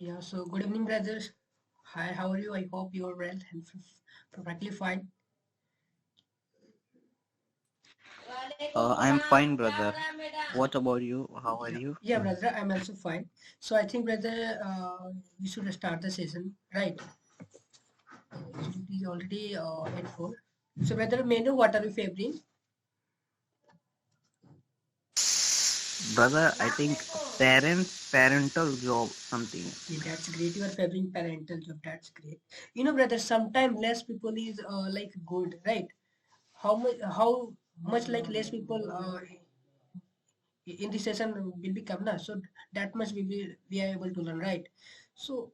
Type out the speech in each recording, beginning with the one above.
Yeah, so good evening, brothers. Hi, how are you? I hope you're well and perfectly fine. I'm fine, brother. What about you? How are Yeah, you? yeah, brother, I'm also fine. So I think, brother, we should start the session, right? It is already at 4. So, brother, may I know what are you favoring? Brother, I think parental job, something. Yeah, that's great. You are favoring parental job. That's great. You know, brother, sometimes less people is like good, right? How much like less people in the session will be come na, so that much we are able to learn, right? So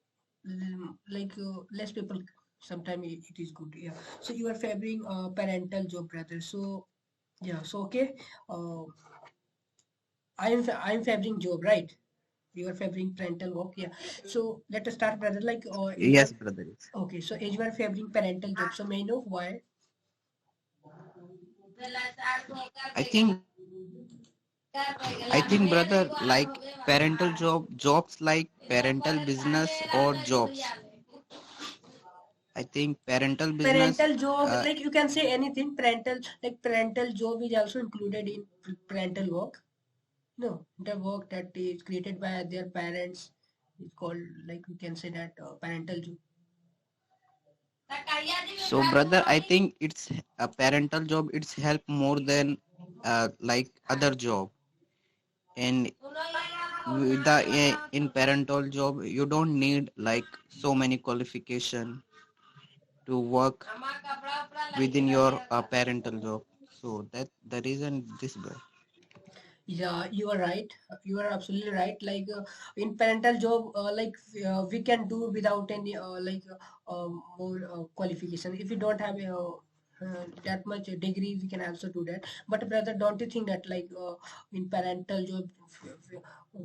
like less people sometimes it is good, yeah. So you are favoring parental job, brother. So yeah, so okay, uh, I'm favoring job, right? You are favoring parental work, yeah. So let us start, brother. Like as you Yes, are brother. Yes. okay, so as you are favoring parental job, so may I know why? I think I think, brother, like jobs like parental business or jobs. I think parental business. Parental job, Uh, like you can say anything. Parental, like parental job is also included in parental work. No, the work that is created by their parents is called, like we can say that parental job. so, brother, I think it's a parental job. It's help more than like other job. And with the in parental job, you don't need like so many qualification to work within your parental job. So that the reason this way. Yeah, you are right. You are absolutely right. Like in parental job, we can do without any more qualification. If you don't have that much degree, we can also do that. But brother, don't you think that like in parental job,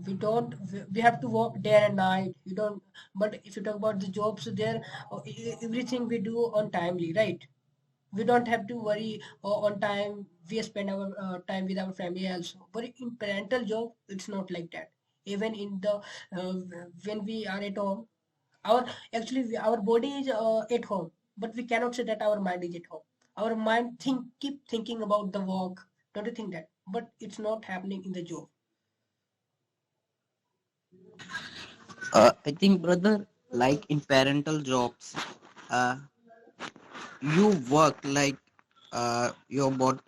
we don't we have to work day and night. You don't. But if you talk about the jobs, there everything we do on timely, right? We don't have to worry on time. We spend our time with our family also, but in parental job it's not like that. Even in the uh, when we are at home, our our body is at home, but we cannot say that our mind is at home. Our mind keep thinking about the work. Don't you think that? But it's not happening in the job. I think, brother, like in parental jobs, uh, you work like your bot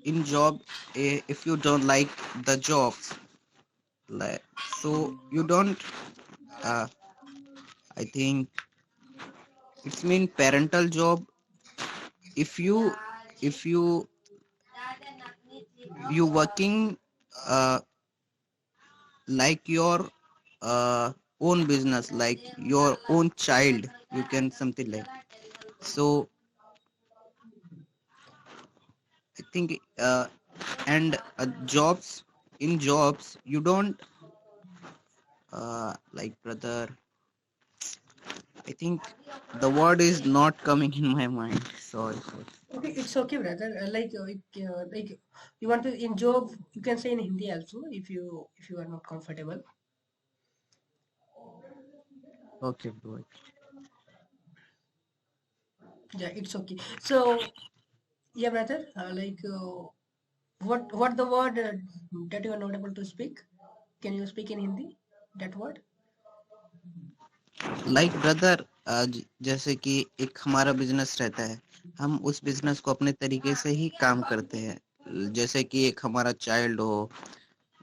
in job. If you don't like the jobs, like so you don't. Uh, I think it's mean parental job. If you if you working uh, like your own business, like your own child, you can something like. So I think and jobs in jobs you don't like, brother. I think the word is not coming in my mind. Sorry. Sorry. Okay, it's okay, brother. Like you want to in job, you can say in Hindi also if you are not comfortable. Okay, bro. Yeah, it's okay. So yeah, brother. What the word that you are not able to speak? Can you speak in Hindi? That word? Like brother, जैसे कि एक हमारा business रहता है, हम उस business को अपने तरीके से ही काम करते हैं। जैसे कि एक हमारा चाइल्ड हो,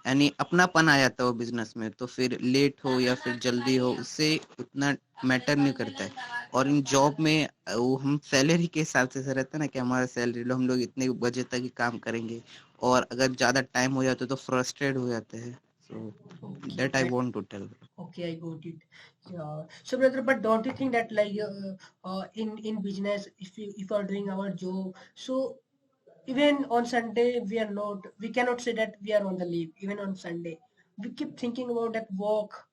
यानी अपनापन आ जाता है वो बिजनेस में, तो फिर लेट हो या फिर जल्दी हो, उससे उतना मैटर नहीं करता है। और इन जॉब में वो हम सैलरी के हिसाब से रहता है ना, कि हमारा सैलरी लो, हम लोग इतने बजे तक ही काम करेंगे, और अगर ज्यादा टाइम हो जाता है तो फ्रस्ट्रेट हो जाते हैं। So Okay, that I that want to tell. okay, I got it. Yeah. So, brother, but don't you think that like in business, if you are doing our job, so even on Sunday we cannot say that we are on the leave. Even on Sunday, we keep thinking about that work.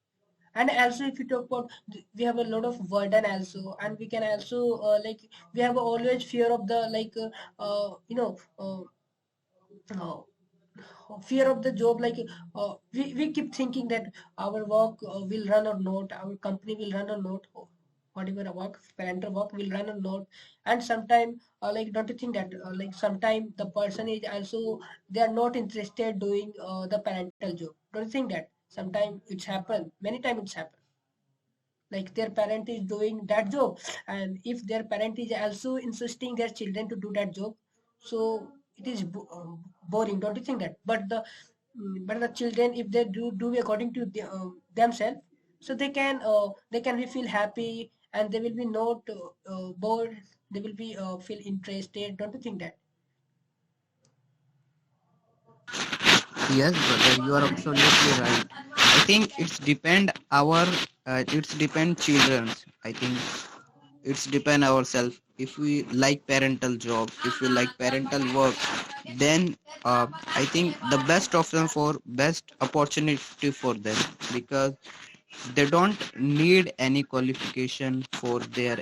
And also, if you talk about, we have a lot of burden also, and we can also like we have always fear of the like uh, you know uh, fear of the job, like we keep thinking that our work will run or not, our company will run or not, or whatever work, parental work will run or not. And sometime like don't you think that like sometime the person is also they are not interested doing the parental job? Don't you think that sometime it's happened, many times it's happened, like their parent is doing that job, and if their parent is also insisting their children to do that job, so it is boring, don't you think that? But the children, if they do according to themselves, so they can be feel happy, and they will be not bored, they will be feel interested, don't you think that? Yes, brother, you are absolutely right. I think it's depend children's. I think it's depend ourselves. If we like parental job, if we like parental work, then I think the best option for best opportunity for them, because they don't need any qualification for their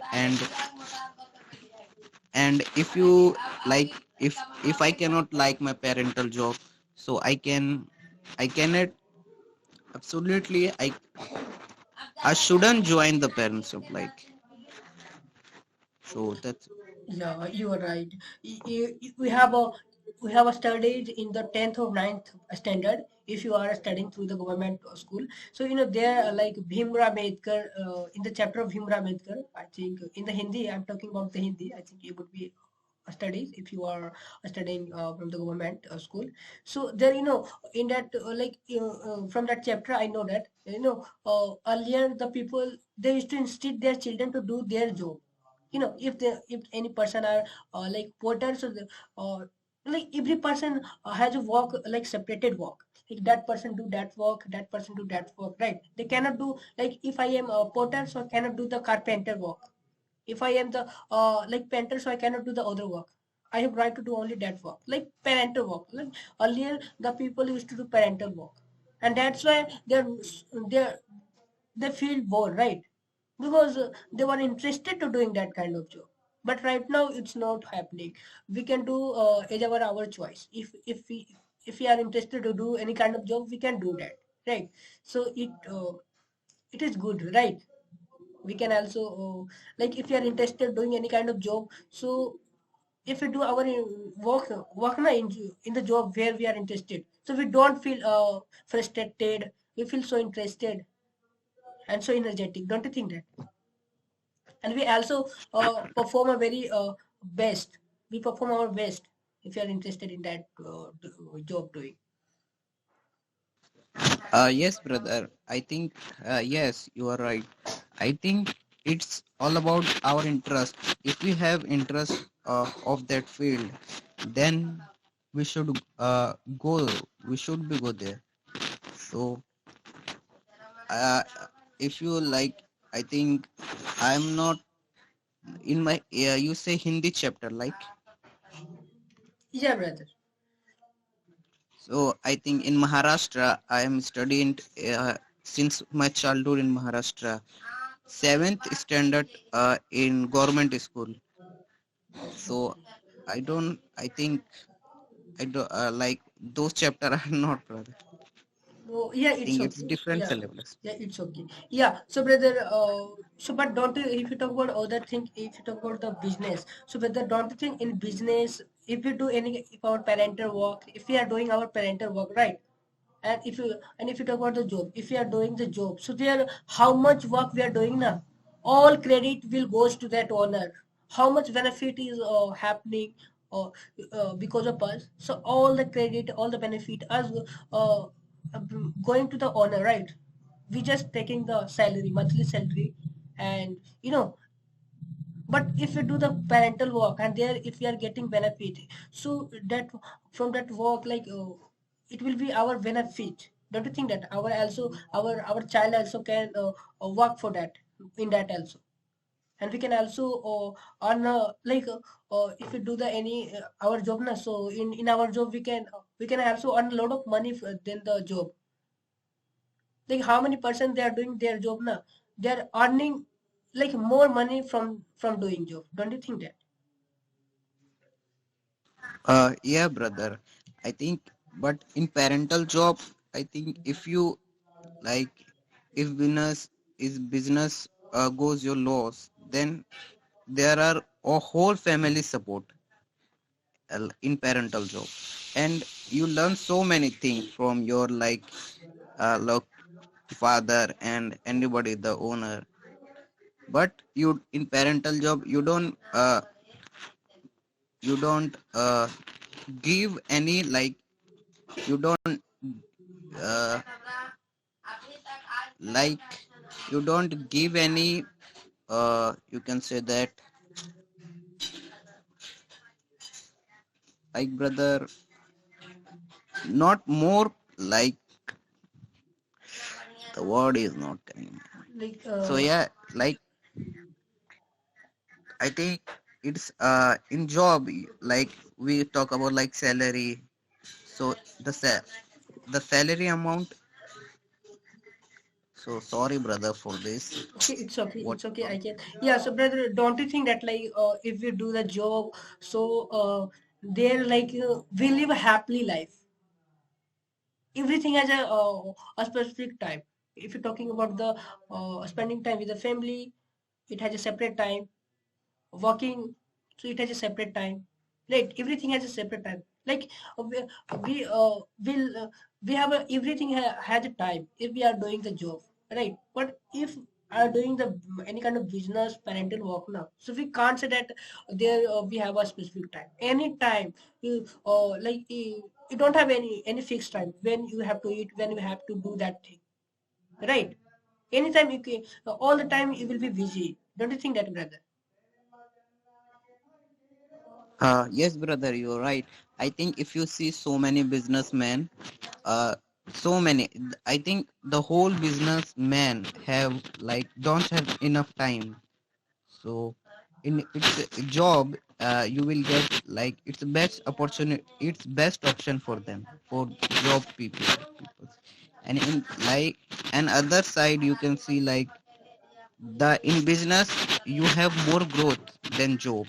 and if you like if I cannot like my parental job, so I cannot absolutely I shouldn't join the parents job, like, so that's Yeah, you are right. We have a studies in the 10th or ninth standard. If you are studying through the government school, so you know there like Bhimra Ambedkar in the chapter of Bhimra Ambedkar. I think in the Hindi, I'm talking about the Hindi. I think it would be studies if you are studying from the government school. So there, you know, in that from that chapter, I know that earlier the people they used to instruct their children to do their job. You know, if any person are like porters, so like every person has a work, like separated work, like that person do that work, that person do that work, right? They cannot do, like if I am a porter, so I cannot do the carpenter work. If I am the like painter, so I cannot do the other work. I have right to do only that work, like parental work. Like earlier the people used to do parental work, and that's why they're they feel bored, right? Because they were interested to doing that kind of job. But right now it's not happening. We can do as our choice. If we are interested to do any kind of job, we can do that, right? So it is good, right? We can also like if you are interested doing any kind of job, so if we do our work na in the job where we are interested, so we don't feel frustrated, we feel so interested and so energetic, don't you think that? And we also perform a very best, we perform our best if you are interested in that job doing. yes, brother. I think yes, you are right. I think it's all about our interest. If we have interest of that field, then we should go. We should be go there. So uh, if you like, I think I'm not in my. You say Hindi chapter, like, Yeah, brother. so I think in Maharashtra I am studying since my childhood in Maharashtra. Seventh standard in government school. So I don't. I think I do like those chapter are not, brother. Oh, yeah, I it's think it's okay. different Yeah, syllabus. yeah, it's okay. Yeah, so brother, so but don't you, if you talk about other thing, if you talk about the business, so brother, don't you think in business, if we do any, if our parental work, if we are doing our parental work, right? And if you talk about the job, if we are doing the job, so there, how much work we are doing now, all credit will goes to that owner. How much benefit is happening uh, because of us, so all the credit, all the benefit as uh, going to the owner, right? We just taking the salary, monthly salary, and you know, but if we do the parental work and there if we are getting benefit, so that from that work, like it will be our benefit, don't you think that our child also can work for that, in that also. And we can also earn if we do the any our job na, so in our job we can also earn a lot of money than the job. Like how many person they are doing their job now, they are earning like more money from doing job, don't you think that? Yeah, brother. I think. But in parental job, I think if you like, if business goes your loss, then there are a whole family support in parental job, and you learn so many things from your like father and anybody the owner. But you in parental job, you don't give any like, you don't uh, like you don't give any, you can say that, like brother, not more like, the word is not coming. Like So yeah, like I think it's in job, like we talk about like salary. So the salary amount. So sorry, brother, for this. okay, it's okay, What? it's okay. I can. Yeah. So, brother, don't you think that like if we do the job, so they're like we live a happily life. Everything has a specific time. If you're talking about the spending time with the family, it has a separate time. Working, so it has a separate time, right? Everything has a separate time. Like we will we have a, everything has a time if we are doing the job, right? But if are doing the any kind of business parental work now, so we can't say that there we have a specific time. Any time you you don't have any fixed time when you have to eat, when you have to do that thing, right? Anytime you can, all the time you will be busy. Don't you think that, brother? Yes, brother, you're right. I think if you see so many businessmen, uh, so many, I think the whole businessmen have like don't have enough time. So in its a job, you will get like it's the best opportunity, it's best option for them, for job people. And in like an other side, you can see like the in business you have more growth than job,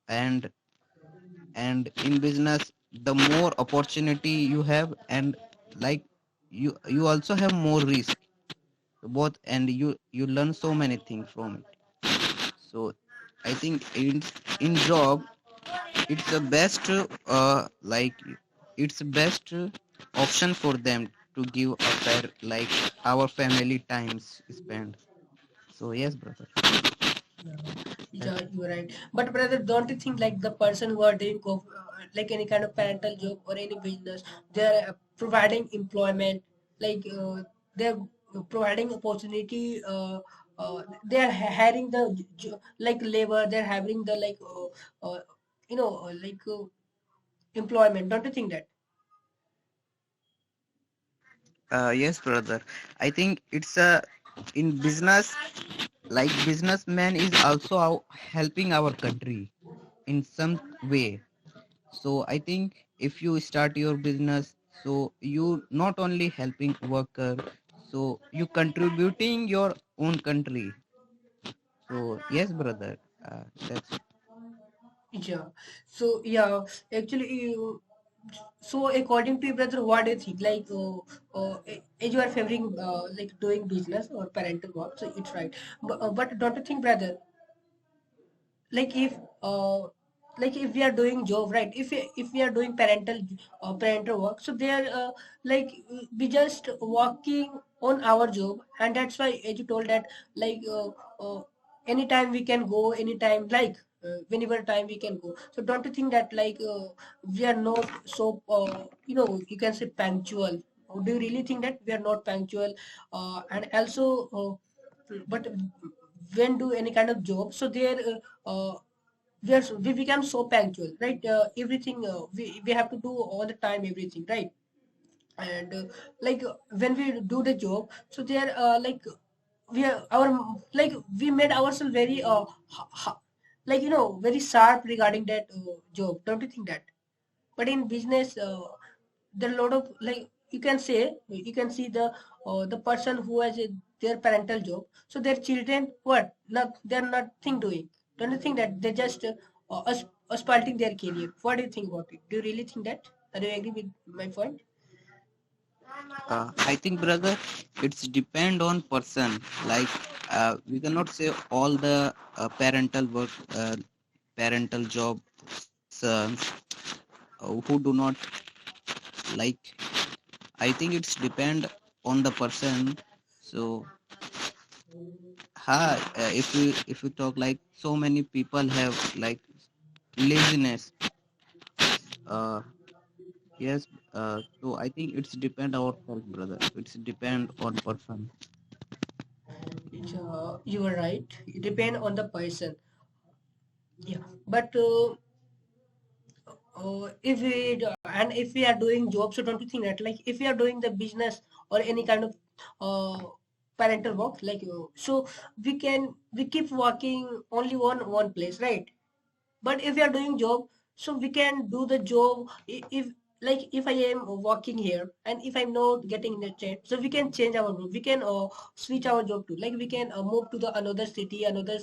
and in business the more opportunity you have, and like you also have more risk both, and you learn so many things from it. So I think in job it's the best like it's the best option for them to give a fair like our family times spent. So yes, brother. Yeah, That, yeah, you're right. But brother, don't you think like the person who are doing like any kind of parental job or any business, they're providing employment, like they're providing opportunity. They're hiring the like labor. They're having the like employment. Don't you think that? yes, brother, I think it's a in business, like businessman is also helping our country in some way. So I think if you start your business, so you not only helping worker, so you contributing your own country. So yes, brother, that's Yeah. So yeah, actually, so according to you, brother, what do you think? Like, as you are favoring like doing business or parental work, so it's right. But don't you think, brother, like if we are doing job, right? If we are doing parental work, so they are like we just working on our job, and that's why as you told that like anytime we can go anytime, like whenever time we can go. So don't you think that like we are not so you can say punctual? Or do you really think that we are not punctual? And also but when do any kind of job, so there we become so punctual, right? Everything we have to do all the time, everything, right? And when we do the job, so there we are our like we made ourselves very like very sharp regarding that job. Don't you think that? But in business there are a lot of like you can see the person who has their parental job, so their children what not they're nothing doing. Don't you think that they just asphalting their career? What do you think about it? Do you really think that? Are you agree with my point? I think, brother, it's depend on person. Like we cannot say all the parental jobs who do not like. I think it's depend on the person. So, if you talk like so many people have like laziness. Uh, yes. So I think it's depend ourselves, brother. It's depend on person. You are right. It depend on the person. Yeah, but if we are doing jobs, so don't you think that like if we are doing the business or any kind of uh, parental work, like so we keep working only one place, right? But if we are doing job, so we can do the job if like if I am working here and if I'm not getting in the chat, so we can change our job, we can switch our job to like we can move to the another city, another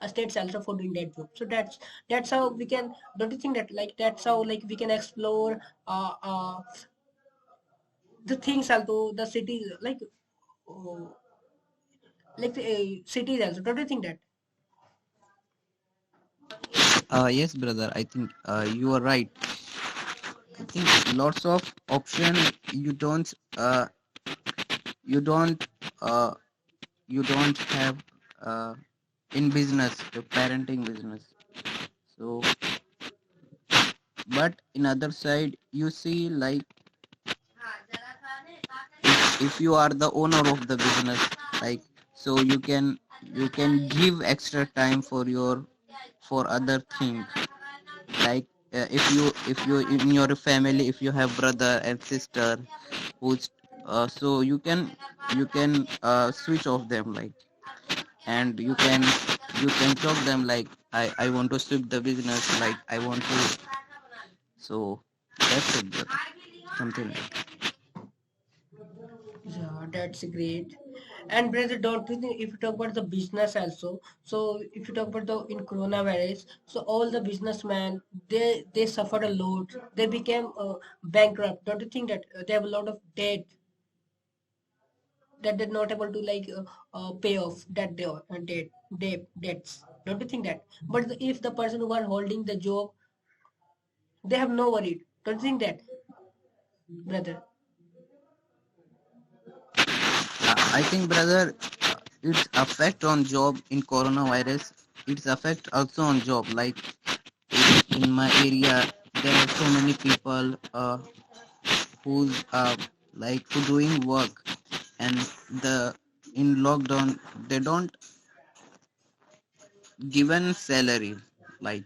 states also for doing that job. So that's how we can, don't you think that like that's how like we can explore the things also the city uh, like the cities also, don't you think that? Yes, brother. I think you are right. I think lots of option you don't uh, you don't uh, you don't have uh, in business, the parenting business. So, but in other side, you see like if you are the owner of the business, like so you can give extra time for your for other things like if you in your family if you have brother and sister who's so you can switch off them like and you can talk them like I want to sweep the business like I want to so that's it brother. Something like Yeah, that's great. And brother, don't you think if you talk about the business also, so if you talk about the in coronavirus, so all the businessmen they suffered a lot. They became bankrupt. Don't you think that they have a lot of debt that they're not able to like pay off that debts? Don't you think that? But if the person who are holding the job, they have no worry. Don't you think that, brother? I think brother its effect on job in coronavirus its effect also on job like in my area there are so many people who's like who doing work and the in lockdown they don't given salary like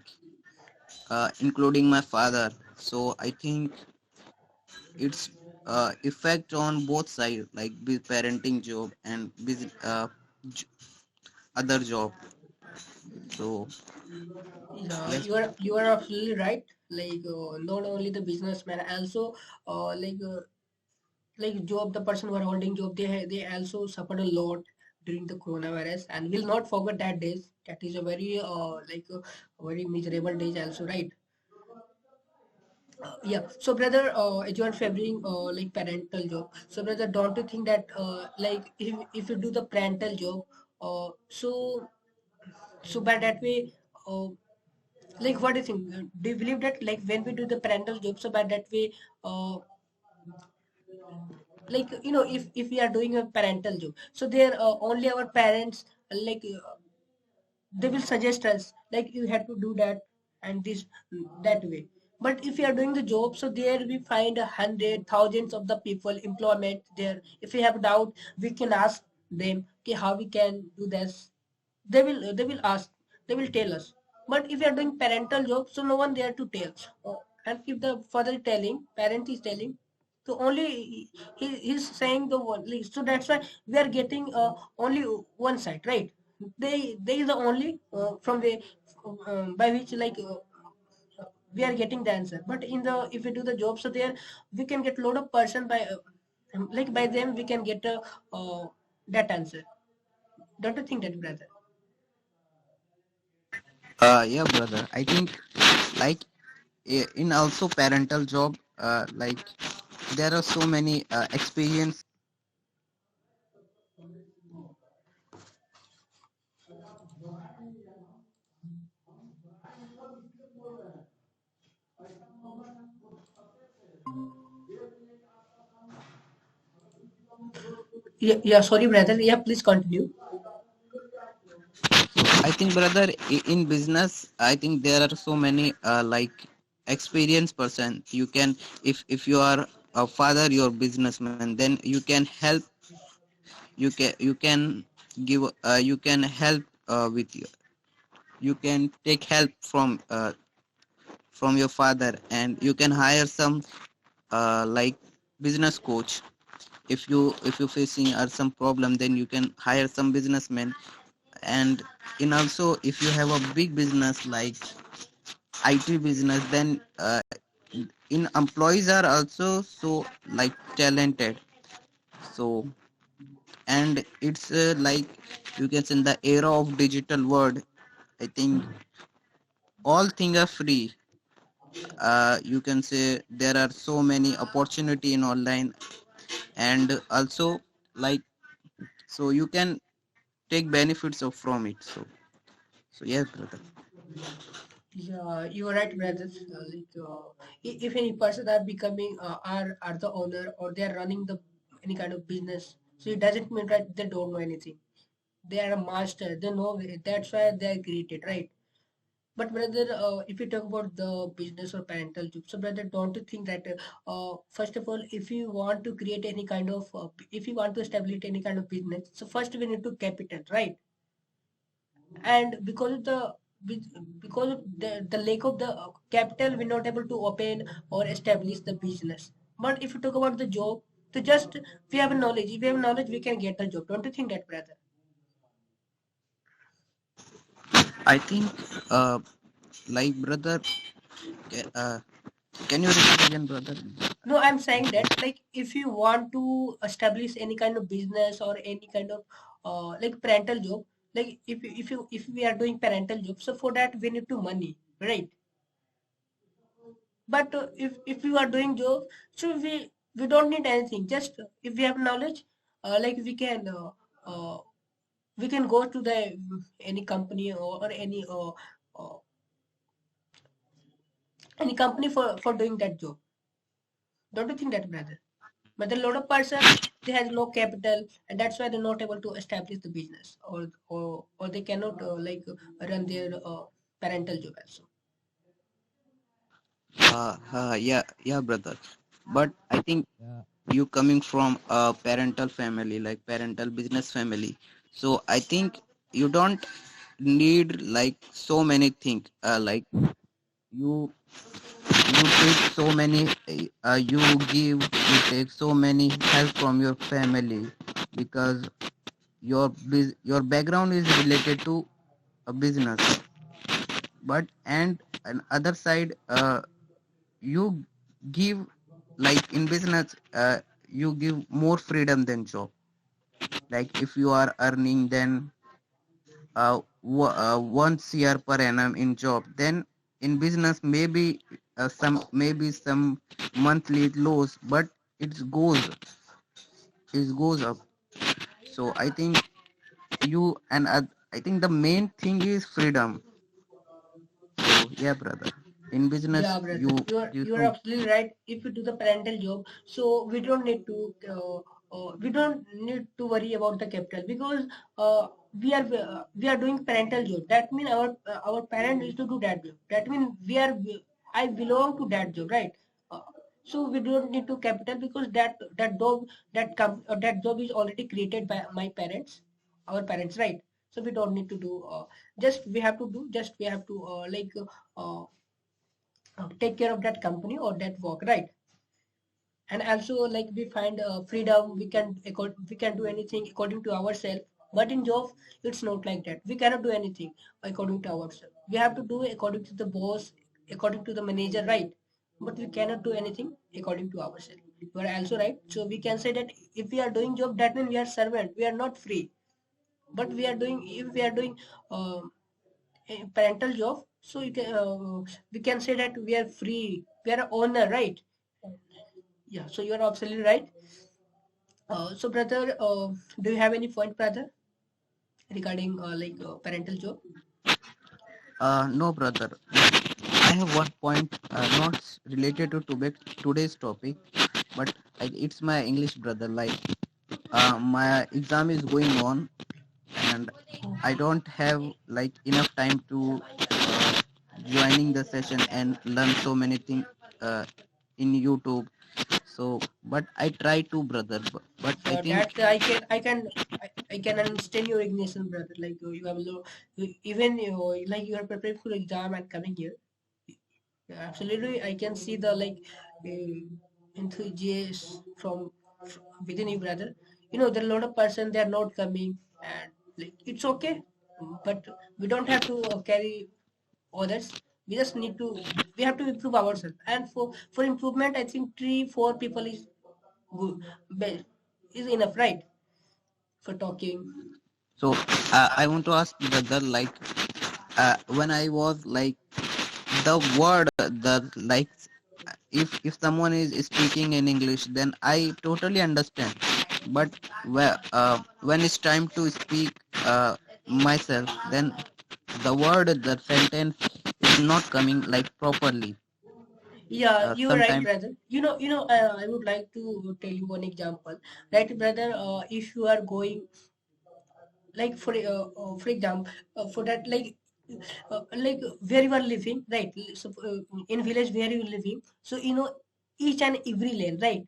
including my father so I think it's effect on both sides like parenting job and j- other job so Yeah, yes you are absolutely right. Like not only the businessman, also uh, like uh, like job, the person who are holding job, they also suffered a lot during the coronavirus, and will not forget that days. That is a very a very miserable days also, right? Yeah. So brother, as you are favoring like parental job, so brother, don't you think that like if you do the parental job, so by that way. Like what do you think? Do you believe that like when we do the parental job, so by that way, uh, like if we are doing a parental job, so there only our parents like they will suggest us like you have to do that and this that way. But if you are doing the job, so there we find a hundred thousands of the people employment there. If we have doubt, we can ask them, okay, how we can do this. They will ask, they will tell us. But if you are doing parental job, so no one there to tell. And if the father is telling, parent is telling, so only he's saying the one. So that's why we are getting only one side, right? They is the only from the by which we are getting the answer. But in the if we do the job, so there we can get lot of person by like by them we can get that answer. Don't you think that, brother? yeah brother I think like in also parental job like there are so many experience. Yeah, yeah, sorry, brother. Yeah, please continue. So I think, brother, in business, I think there are so many like experienced person. You can, if you are a father, you're businessman, then you can help. You can give. You can help with you. You can take help from your father, and you can hire some like business coach. If you're facing some problem, then you can hire some businessmen. And in also, if you have a big business like IT business, then in employees are also so like talented. So, and it's like you can say in the era of digital world, I think all things are free. You can say there are so many opportunity in online, and also like, so you can take benefits of from it. So yes, brother. Yeah, you are right, brother. If any person are becoming are the owner or they are running the any kind of business, so it doesn't mean that they don't know anything. They are a master. They know that's why they are created, right? But brother, if you talk about the business or parental job, so brother, don't you think that first of all, if you want to create any kind of, if you want to establish any kind of business, so first we need to capital, right? And because of the lack of the capital, we're not able to open or establish the business. But if you talk about the job, so just we have knowledge. If we have knowledge, we can get the job. Don't you think that, brother? I think like brother, ca- uh, can you repeat again, brother? No, I'm saying that like if you want to establish any kind of business or any kind of like parental job, like if we are doing parental job, so for that we need to money, right? But if you are doing job, so we don't need anything. Just if we have knowledge, like uh, we can go to the any company or uh, any company for doing that job. Don't you think that, brother? But a lot of person, they has no capital, and that's why they're not able to establish the business, or they cannot run their parental job also. Yeah, brother. But I think you coming from a parental family, like parental business family. So I think you don't need like so many things. Like you you take so many. You take so many help from your family because your background is related to a business. But and on other side, you give like in business, you give more freedom than job. Like if you are earning then 1 CR per annum in job, then in business maybe some monthly it lows, but it goes up. So I think you and I think the main thing is freedom. So yeah, brother, in business Yeah, brother, you you you are know. absolutely right. If you do the parental job, so we don't need to worry about the capital because we are doing parental job. That means our parent is to do that job. That means I belong to that job, right? Uh, so we don't need to capital because that job is already created by my parents, our parents, right? So we don't need to do. Just we have to take care of that company or that work, right? And also like we find freedom, we can do anything according to ourselves. But in job, it's not like that. We cannot do anything according to ourselves. We have to do according to the boss, according to the manager, right? But we cannot do anything according to ourselves. You are also right. So we can say that if we are doing job, that means we are servant, we are not free. But we are doing if we are doing a parental job, so we can say that we are free, we are owner, right? Yeah, so you're absolutely right. So brother, do you have any point, brother, regarding parental job? No, brother. I have one point, not related to today's topic, but it's my English brother. Like, my exam is going on, and Oh, I don't have like enough time to joining the session and learn so many things uh, in YouTube. So, but I try to, brother. But I yeah, think I can understand your ignition, brother. Like you have low, even like you are preparing for exam and coming here. Yeah, absolutely, I can see the enthusiasm from within you, brother. You know, there are a lot of person they are not coming, and like it's okay, but we don't have to carry others. We just need to we have to improve ourselves, and for improvement, I think 3 4 people is good, is enough, right? For talking. so. I want to ask brother, like, when I was like the word the like if someone is speaking in English, then I totally understand. But when it's time to speak myself, then the word, the sentence is not coming like properly. Yeah, you're right, Sometimes. brother. I would like to tell you one example, right, brother? If you are going, like for example, for that, like where you are living, right? So in village where you are living, so each and every lane, right?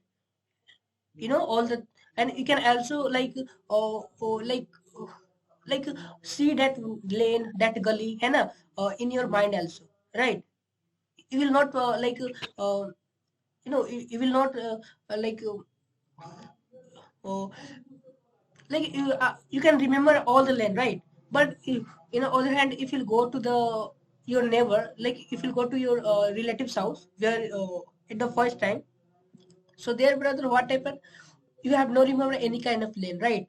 All the, and you can also uh, like see that lane, that gully, है ना, in your mind also, right? You will not you will not uh, you can remember all the lane, right? But if, other hand, if you go to the your neighbor, like if you go to your relative's house where at the first time, so there, brother, what happened? You have no remember any kind of lane, right?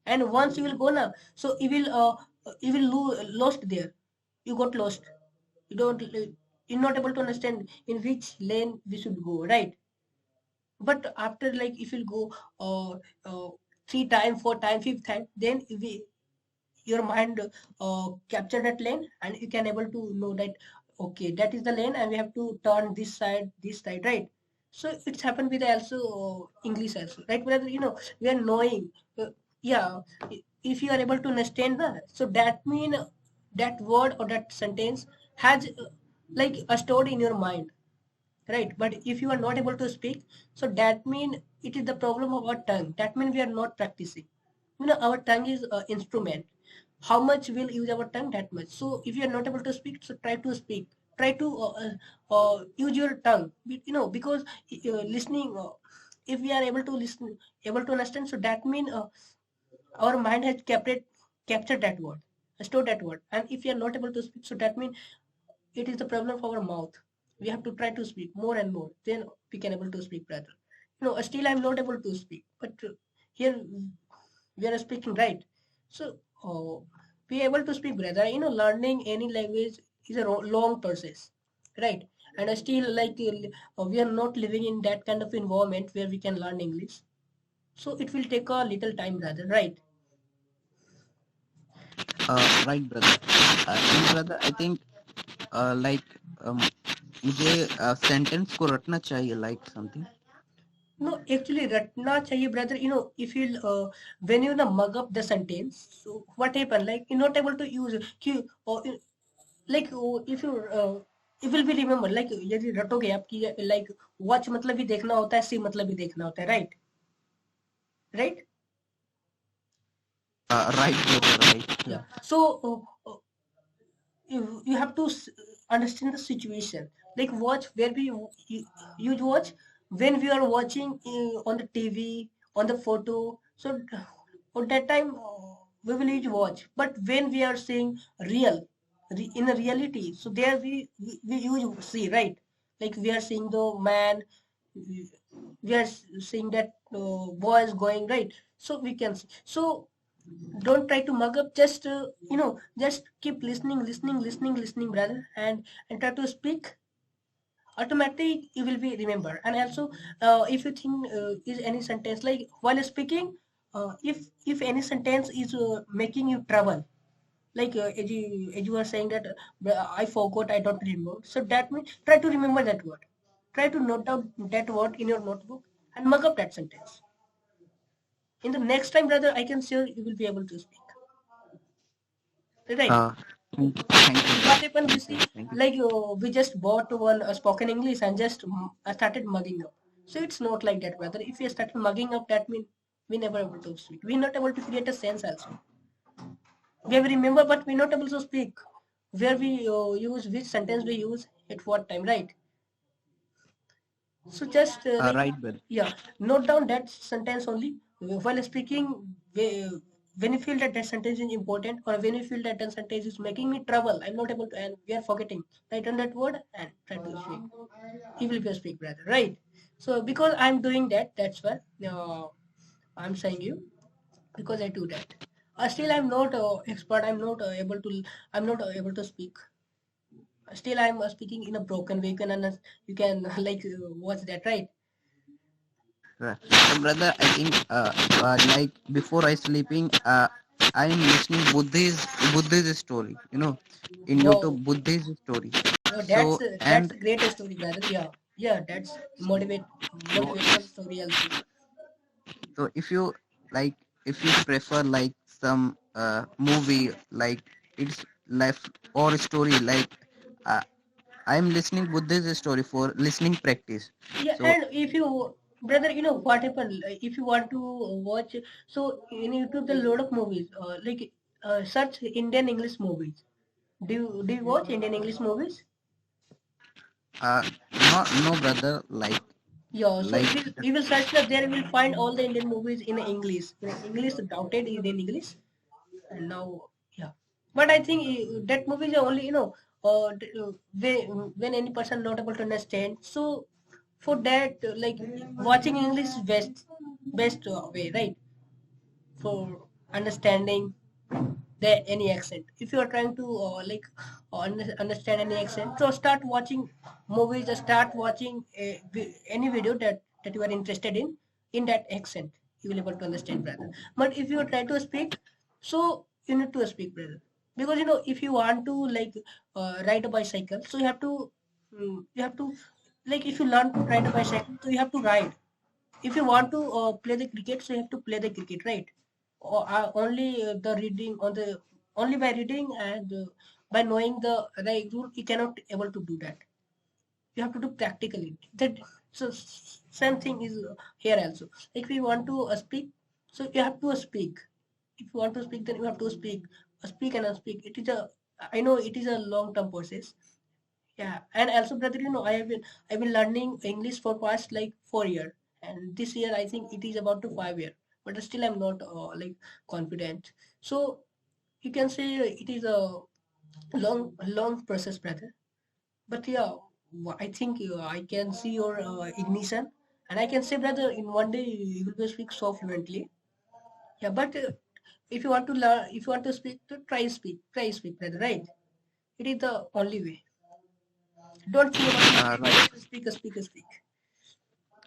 And once you will go now, so you will lost there. You got lost. You don't you're not able to understand in which lane we should go, right? But after, like, if you go three time, four time, fifth time, then your mind capture that lane, and you can able to know that okay, that is the lane and we have to turn this side, right? So it's happened with also English also, right, brother? We are knowing, yeah, if you are able to understand that, so that mean that word or that sentence has stored in your mind, right? But if you are not able to speak, so that mean it is the problem of our tongue. That means we are not practicing. Our tongue is instrument. How much we'll use our tongue, that much. So if you are not able to speak, so try to speak. Try to use your tongue, because listening, if we are able to listen, able to understand, so that mean our mind has captured that word, stored that word. And if you are not able to speak, so that means it is the problem of our mouth. We have to try to speak more and more, then we can able to speak, brother. Still I'm not able to speak, but here we are speaking, right? So we able to speak, brother. Learning any language is a long process, right? And still, we are not living in that kind of environment where we can learn English, so it will take a little time, brother, right? Right, brother. And brother, I think like um, मुझे sentence को रटना चाहिए like something. No, actually, रटना चाहिए, brother. If you when you mug up the sentence, so what happen? Like you're not able to use कि or if you it will be remember, like यदि रटोगे आपकी, like watch मतलब भी देखना होता है, see मतलब भी देखना होता है, right? Right? Right, brother, right. Yeah. So you have to understand the situation. Like watch where you watch when we are watching on the TV, on the photo. So at that time we will use watch. But when we are seeing real, in a reality, so there we use see, right? Like we are seeing the man, we are seeing that boy is going, right? So we can see. So don't try to mug up, just just keep listening, listening, listening, listening, brother, and try to speak automatically you will be remember. And also if you think is any sentence like while speaking, if any sentence is making you trouble, like as you were saying that I forgot, I don't remember, so that means try to remember that word, try to note down that word in your notebook and mug up that sentence. In the next time, brother, I can sure you will be able to speak, right? Thank you, What brother. happened, we Thank you. see, Thank you. like we just bought one spoken English and just started mugging up. So it's not like that, brother. If we start mugging up, that means we never able to speak, we're not able to create a sense also. We have remember, but we're not able to speak. Where we use which sentence we use at what time, right? So just like, Right, brother. yeah, note down that sentence only while speaking. When you feel that that sentence is important, or when you feel that that sentence is making me trouble, I'm not able to, and we are forgetting, write on that word and try to speak. He will be a speak, brother, right? So because I'm doing that, that's why I'm saying you, because I do that. Still, I'm not expert. I'm not able to. I'm not able to speak. Still, I'm speaking in a broken way. You can like watch that, right? Right. So, brother, I think like before I sleeping, I am listening Buddhist story. In Wow. YouTube, Buddhist story. Oh, So that's and a great story, brother. Yeah, yeah, that's so motivational story also. so like if you prefer like some movie like it's life or story like uh, I am listening Buddhist story for listening practice. Yeah, So and if you, brother, you know what happened? If you want to watch, so in YouTube, there are a lot of movies. Like search Indian English movies. Do you watch Indian English movies? uh, not no brother Yeah, so like if you search that, there you will find all the Indian movies in English. In English, doubted in English, and now, yeah. But I think that movies are only, when any person not able to understand. So for that, like watching English is best way, right? For understanding the any accent. If you are trying to understand any accent, so start watching movies or start watching any video that you are interested in that accent. You will able to understand, brother. But if you try to speak, so you need to speak, brother, because if you want to like ride a bicycle, so you have to like, if you learn to ride a bicycle, so you have to ride. If you want to play the cricket, so you have to play the cricket, right? Or only the reading on the only by reading and by knowing the right rule, you cannot able to do that. You have to do practically that. So same thing is here also. If you want to speak, so you have to speak. If you want to speak, then you have to speak and speak. It is a, I know it is a long term process. Yeah, and also, brother, I've been learning English for past like 4 year, and this year I think it is about to 5 year, but still I'm not like confident. So you can say it is a long process, brother. But yeah, I think I can see your ignition, and I can say, brother, in one day you will be speak so fluently. Yeah, but if you want to learn, if you want to speak, to try speak, brother, right? It is the only way. Don't think about speaking. right. Just speak.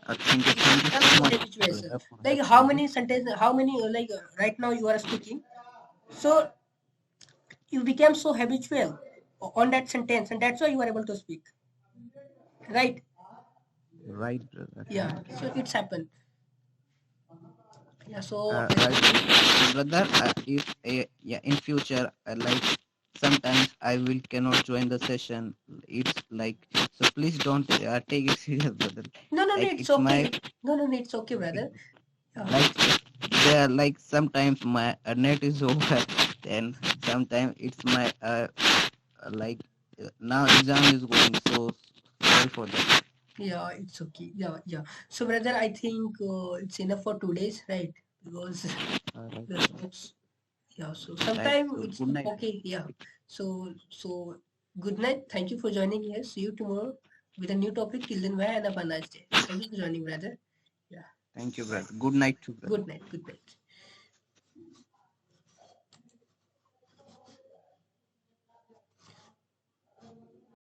Thank you Become so so much habituation. brother, for Like that how input. many sentences, how many right now you are speaking. So you became so habitual on that sentence, and that's why you are able to speak. Right? Right, brother. Yeah. So it's happened. Yeah. So I Right. think So, brother, if yeah, in future, like sometimes I will cannot join the session. It's like so. Please don't take it serious, brother. no, Like it's it's my okay. No, it's okay, brother. Yeah. like there like sometimes my net is over. Then sometimes it's my like now exam is going. So sorry for that. Yeah, it's okay. Yeah, yeah. So, brother, I think it's enough for 2 days, right? Because Right, that's, yeah. So right. sometime So it's good night. okay. Yeah. So good night. Thank you for joining here. See you tomorrow with a new topic. Till then, bye and have a nice day. Thank you for joining, brother. Yeah. Thank you, brother. Good night, too, brother. Good night. Good night.